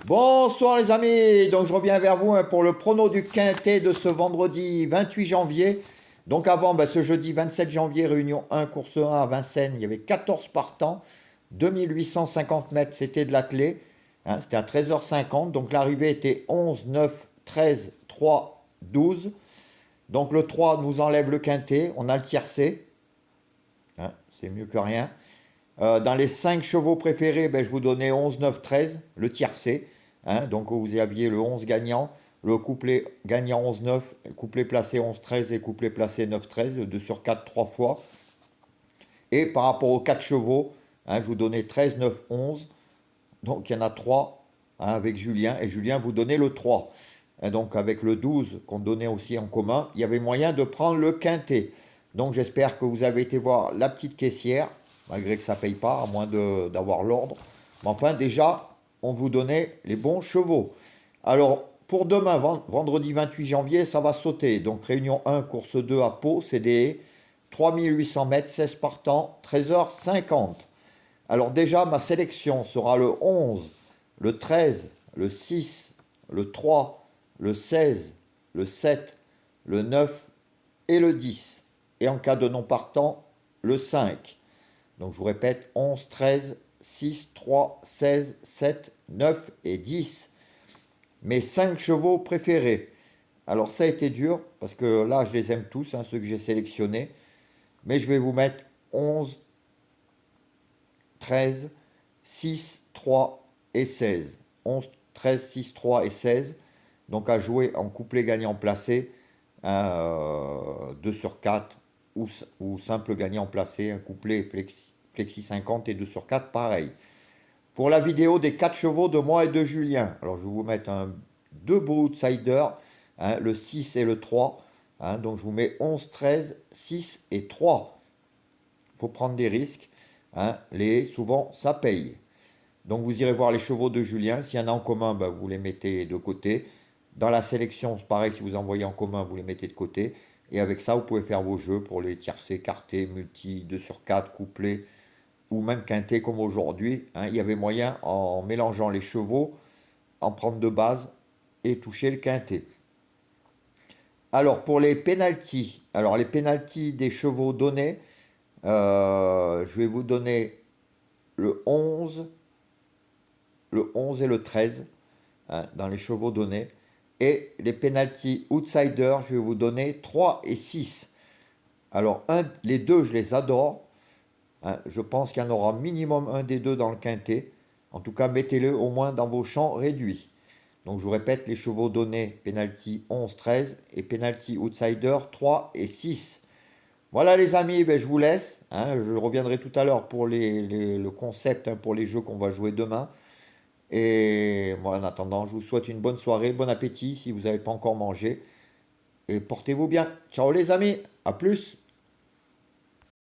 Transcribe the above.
Bonsoir les amis, donc je reviens vers vous pour le prono du quintet de ce vendredi 28 janvier. Donc avant, ce jeudi 27 janvier, réunion 1, course 1 à Vincennes, il y avait 14 partants, 2850 mètres, c'était de l'attelé, c'était à 13h50, donc l'arrivée était 11, 9, 13, 3, 12. Donc le 3 nous enlève le quintet, on a le tiercé, c'est mieux que rien. Dans les 5 chevaux préférés, je vous donnais 11, 9, 13, le tiercé. Donc vous aviez le 11 gagnant, le couplet gagnant 11, 9, le couplet placé 11, 13 et le couplet placé 9, 13, 2 sur 4, 3 fois. Et par rapport aux 4 chevaux, je vous donnais 13, 9, 11. Donc il y en a 3 avec Julien. Et Julien vous donnait le 3. Et donc avec le 12 qu'on donnait aussi en commun, il y avait moyen de prendre le quintet. Donc j'espère que vous avez été voir la petite caissière, malgré que ça ne paye pas, à moins d'avoir l'ordre. Mais enfin déjà, on vous donnait les bons chevaux. Alors pour demain, vendredi 28 janvier, ça va sauter. Donc réunion 1, course 2 à Pau, CDE, 3800 mètres, 16 partants, 13h50. Alors déjà, ma sélection sera le 11, le 13, le 6, le 3, le 16, le 7, le 9 et le 10. Et en cas de non partant, le 5. Donc je vous répète, 11, 13, 6, 3, 16, 7, 9 et 10. Mes 5 chevaux préférés. Alors ça a été dur, parce que là je les aime tous, ceux que j'ai sélectionnés. Mais je vais vous mettre 11, 13, 6, 3 et 16. 11, 13, 6, 3 et 16. Donc à jouer en couplet gagnant placé, 2 sur 4 ou simple gagnant placé, un couplet flexi 50 et 2 sur 4 pareil. Pour la vidéo des 4 chevaux de moi et de Julien, alors je vais vous mettre deux beaux outsiders, le 6 et le 3. Donc je vous mets 11, 13, 6 et 3. Il faut prendre des risques. Souvent, ça paye. Donc vous irez voir les chevaux de Julien. S'il y en a en commun, vous les mettez de côté. Dans la sélection, c'est pareil, si vous envoyez en commun, vous les mettez de côté. Et avec ça, vous pouvez faire vos jeux pour les tiercés, quartés, multi, 2 sur 4, couplés, ou même quintés comme aujourd'hui. Il y avait moyen, en mélangeant les chevaux, en prendre de base et toucher le quintet. Alors pour les pénalties, alors les pénalties des chevaux donnés, je vais vous donner le 11, le 11 et le 13 dans les chevaux donnés. Et les penalty outsiders, je vais vous donner 3 et 6. Alors, les deux, je les adore. Je pense qu'il y en aura minimum un des deux dans le quintet. En tout cas, mettez-le au moins dans vos champs réduits. Donc, je vous répète, les chevaux donnés, penalty 11, 13 et penalty outsider 3 et 6. Voilà les amis, je vous laisse. Je reviendrai tout à l'heure pour le concept, pour les jeux qu'on va jouer demain. Et moi, en attendant, je vous souhaite une bonne soirée, bon appétit si vous n'avez pas encore mangé. Et portez-vous bien. Ciao les amis, à plus.